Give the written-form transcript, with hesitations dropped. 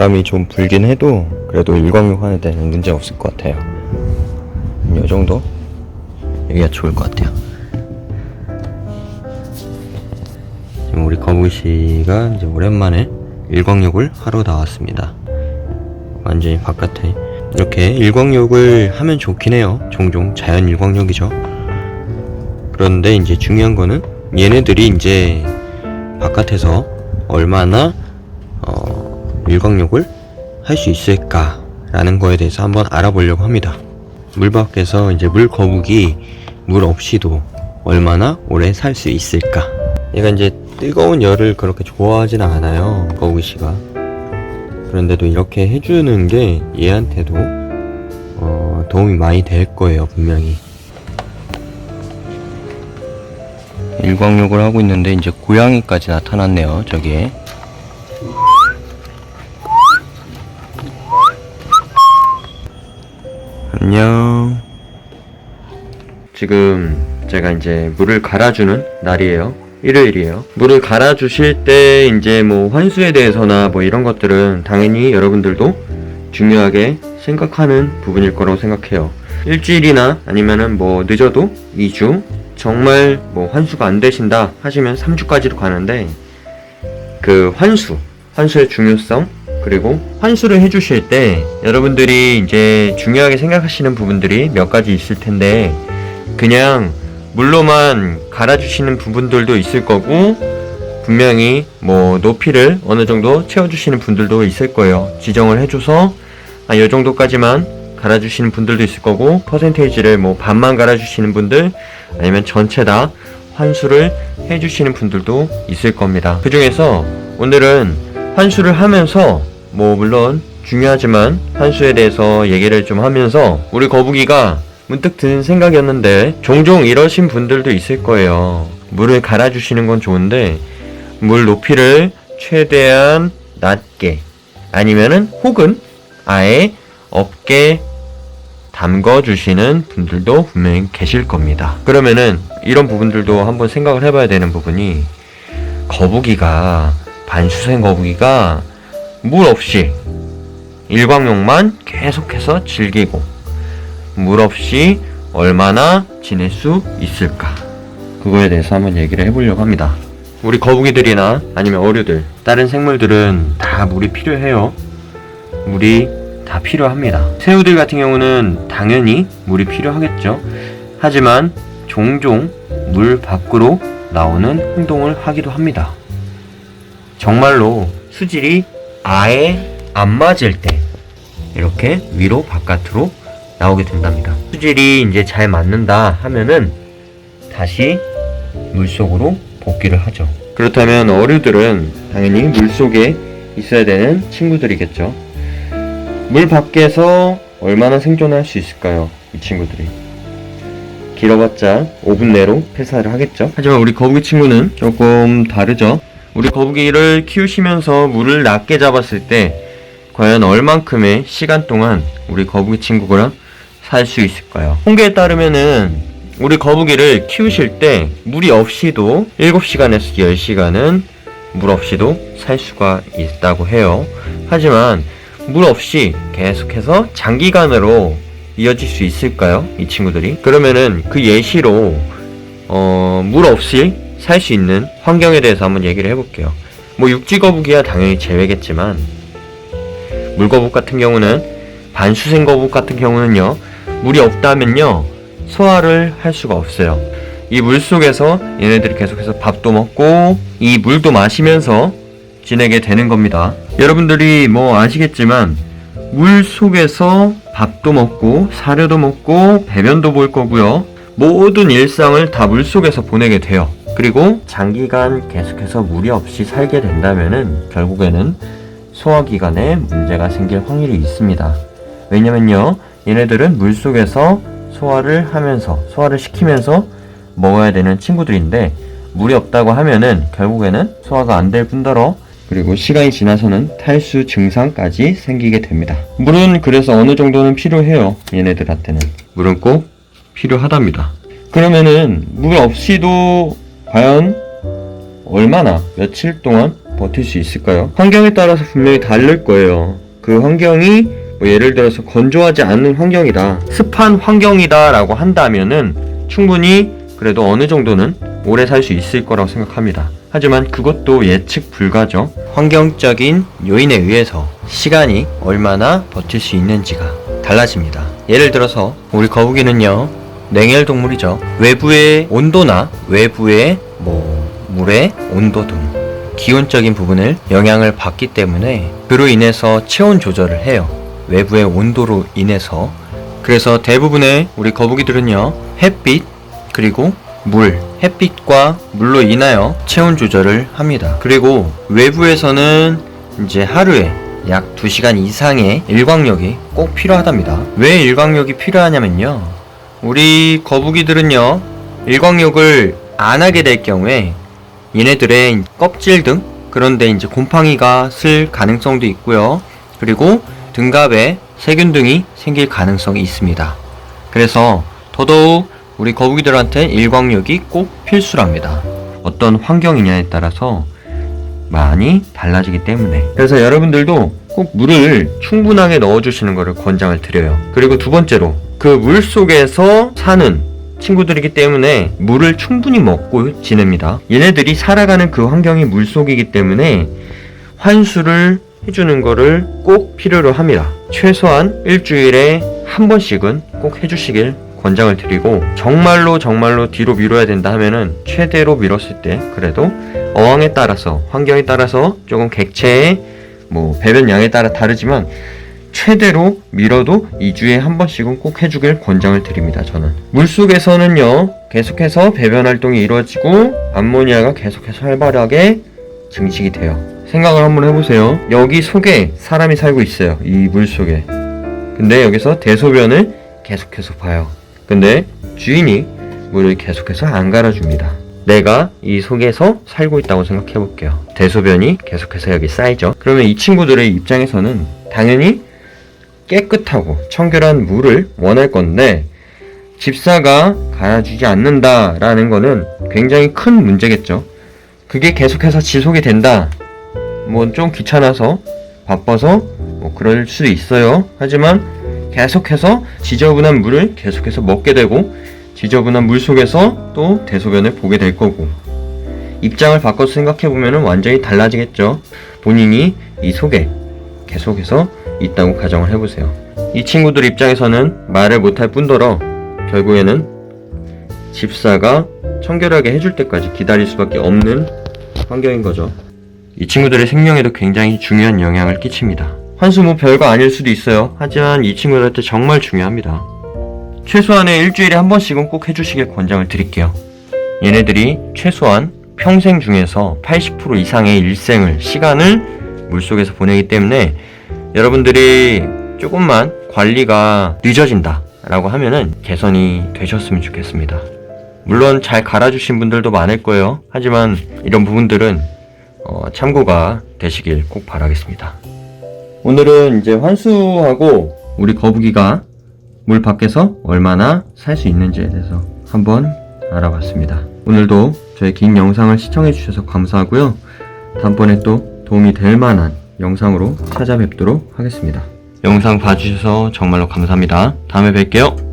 바람이 좀 불긴 해도 그래도 일광욕 하는 데는 문제 없을 것 같아요. 이 정도? 여기가 좋을 것 같아요. 지금 우리 거북이씨가 이제 오랜만에 일광욕을 하러 나왔습니다. 완전히 바깥에 이렇게 일광욕을 하면 좋긴 해요. 종종 자연 일광욕이죠. 그런데 이제 중요한 거는 얘네들이 이제 바깥에서 얼마나 일광욕을 할 수 있을까 라는 거에 대해서 한번 알아보려고 합니다. 물 밖에서 이제 물거북이 물 없이도 얼마나 오래 살 수 있을까. 얘가 이제 뜨거운 열을 그렇게 좋아하진 않아요, 거북이씨가. 그런데도 이렇게 해주는 게 얘한테도 도움이 많이 될 거예요, 분명히. 일광욕을 하고 있는데 이제 고양이까지 나타났네요, 저기에. 안녕. 지금 제가 이제 물을 갈아주는 날이에요. 일요일이에요. 물을 갈아주실 때 이제 뭐 환수에 대해서나 뭐 이런 것들은 당연히 여러분들도 중요하게 생각하는 부분일 거라고 생각해요. 일주일이나 아니면은 뭐 늦어도 2주, 정말 뭐 환수가 안 되신다 하시면 3주까지도 가는데, 그 환수의 중요성, 그리고 환수를 해주실 때 여러분들이 이제 중요하게 생각하시는 부분들이 몇 가지 있을 텐데, 그냥 물로만 갈아주시는 부분들도 있을 거고, 분명히 뭐 높이를 어느 정도 채워주시는 분들도 있을 거예요. 지정을 해줘서 이 정도까지만 갈아주시는 분들도 있을 거고, 퍼센테이지를 뭐 반만 갈아주시는 분들, 아니면 전체 다 환수를 해주시는 분들도 있을 겁니다. 그 중에서 오늘은 환수를 하면서 뭐 물론 중요하지만 환수에 대해서 얘기를 좀 하면서, 우리 거북이가 문득 드는 생각이었는데 종종 이러신 분들도 있을 거예요. 물을 갈아주시는 건 좋은데 물 높이를 최대한 낮게, 아니면은 혹은 아예 없게 담궈주시는 분들도 분명히 계실 겁니다. 그러면은 이런 부분들도 한번 생각을 해봐야 되는 부분이, 거북이가, 반수생 거북이가 물 없이 일광욕만 계속해서 즐기고 물 없이 얼마나 지낼 수 있을까, 그거에 대해서 한번 얘기를 해보려고 합니다. 우리 거북이들이나 아니면 어류들, 다른 생물들은 다 물이 필요해요. 물이 다 필요합니다. 새우들 같은 경우는 당연히 물이 필요하겠죠. 하지만 종종 물 밖으로 나오는 행동을 하기도 합니다. 정말로 수질이 아예 안 맞을 때 이렇게 위로 바깥으로 나오게 된답니다. 수질이 이제 잘 맞는다 하면은 다시 물속으로 복귀를 하죠. 그렇다면 어류들은 당연히 물속에 있어야 되는 친구들이겠죠. 물 밖에서 얼마나 생존할 수 있을까요, 이 친구들이? 길어봤자 5분 내로 폐사를 하겠죠. 하지만 우리 거북이 친구는 조금 다르죠. 우리 거북이를 키우시면서 물을 낮게 잡았을 때 과연 얼만큼의 시간 동안 우리 거북이 친구가 살 수 있을까요? 통계에 따르면은 우리 거북이를 키우실 때 물이 없이도 7시간에서 10시간은 물 없이도 살 수가 있다고 해요. 하지만 물 없이 계속해서 장기간으로 이어질 수 있을까요, 이 친구들이? 그러면은 그 예시로 물 없이 살 수 있는 환경에 대해서 한번 얘기를 해볼게요. 뭐 육지거북이야 당연히 제외겠지만, 물거북 같은 경우는, 반수생 거북 같은 경우는요, 물이 없다면요 소화를 할 수가 없어요. 이 물속에서 얘네들이 계속해서 밥도 먹고 이 물도 마시면서 지내게 되는 겁니다. 여러분들이 뭐 아시겠지만 물속에서 밥도 먹고 사료도 먹고 배변도 볼 거고요, 모든 일상을 다 물속에서 보내게 돼요. 그리고 장기간 계속해서 물이 없이 살게 된다면은 결국에는 소화기관에 문제가 생길 확률이 있습니다. 왜냐면요, 얘네들은 물속에서 소화를 시키면서 먹어야 되는 친구들인데, 물이 없다고 하면은 결국에는 소화가 안 될 뿐더러, 그리고 시간이 지나서는 탈수 증상까지 생기게 됩니다. 물은 그래서 어느 정도는 필요해요. 얘네들한테는 물은 꼭 필요하답니다. 그러면은 물 없이도 과연 얼마나 며칠 동안 버틸 수 있을까요? 환경에 따라서 분명히 다를 거예요. 그 환경이 뭐 예를 들어서 건조하지 않은 환경이다, 습한 환경이다 라고 한다면은 충분히 그래도 어느 정도는 오래 살 수 있을 거라고 생각합니다. 하지만 그것도 예측 불가죠. 환경적인 요인에 의해서 시간이 얼마나 버틸 수 있는지가 달라집니다. 예를 들어서 우리 거북이는요, 냉혈 동물이죠. 외부의 온도나 외부의 물의 온도 등 기온적인 부분을 영향을 받기 때문에 그로 인해서 체온 조절을 해요. 외부의 온도로 인해서. 그래서 대부분의 우리 거북이들은요, 햇빛 그리고 햇빛과 물로 인하여 체온 조절을 합니다. 그리고 외부에서는 이제 하루에 약 2시간 이상의 일광욕이 꼭 필요하답니다. 왜 일광욕이 필요하냐면요, 우리 거북이들은요, 일광욕을 안 하게 될 경우에 얘네들의 껍질 등 그런데 이제 곰팡이가 쓸 가능성도 있고요. 그리고 등갑에 세균 등이 생길 가능성이 있습니다. 그래서 더더욱 우리 거북이들한테 일광욕이 꼭 필수랍니다. 어떤 환경이냐에 따라서 많이 달라지기 때문에. 그래서 여러분들도 꼭 물을 충분하게 넣어주시는 것을 권장을 드려요. 그리고 두 번째로, 그 물 속에서 사는 친구들이기 때문에 물을 충분히 먹고 지냅니다. 얘네들이 살아가는 그 환경이 물속이기 때문에 환수를 해주는 거를 꼭 필요로 합니다. 최소한 일주일에 한 번씩은 꼭 해주시길 권장을 드리고, 정말로 뒤로 미뤄야 된다 하면은 최대로 미뤘을 때 그래도 어항에 따라서, 환경에 따라서 조금 객체의 배변 양에 따라 다르지만 최대로 미뤄도 2주에 한 번씩은 꼭 해주길 권장을 드립니다. 저는 물속에서는요, 계속해서 배변 활동이 이루어지고 암모니아가 계속해서 활발하게 증식이 돼요. 생각을 한번 해보세요. 여기 속에 사람이 살고 있어요. 이 물속에. 근데 여기서 대소변을 계속해서 봐요. 근데 주인이 물을 계속해서 안 갈아줍니다. 내가 이 속에서 살고 있다고 생각해 볼게요. 대소변이 계속해서 여기 쌓이죠. 그러면 이 친구들의 입장에서는 당연히 깨끗하고 청결한 물을 원할 건데, 집사가 갈아주지 않는다라는 거는 굉장히 큰 문제겠죠. 그게 계속해서 지속이 된다, 좀 귀찮아서 바빠서 그럴 수도 있어요. 하지만 계속해서 지저분한 물을 계속해서 먹게 되고 지저분한 물 속에서 또 대소변을 보게 될 거고, 입장을 바꿔서 생각해보면 완전히 달라지겠죠. 본인이 이 속에 계속해서 있다고 가정을 해보세요. 이 친구들 입장에서는 말을 못할 뿐더러 결국에는 집사가 청결하게 해줄 때까지 기다릴 수밖에 없는 환경인 거죠. 이 친구들의 생명에도 굉장히 중요한 영향을 끼칩니다. 환수 별거 아닐 수도 있어요. 하지만 이 친구들한테 정말 중요합니다. 최소한의 일주일에 한 번씩은 꼭 해주시길 권장을 드릴게요. 얘네들이 최소한 평생 중에서 80% 이상의 시간을 물속에서 보내기 때문에 여러분들이 조금만 관리가 늦어진다 라고 하면은 개선이 되셨으면 좋겠습니다. 물론 잘 갈아주신 분들도 많을 거예요. 하지만 이런 부분들은 참고가 되시길 꼭 바라겠습니다. 오늘은 이제 환수하고 우리 거북이가 물 밖에서 얼마나 살 수 있는지에 대해서 한번 알아봤습니다. 오늘도 저의 긴 영상을 시청해 주셔서 감사하고요. 다음번에 또 도움이 될 만한 영상으로 찾아뵙도록 하겠습니다. 영상 봐주셔서 정말로 감사합니다. 다음에 뵐게요.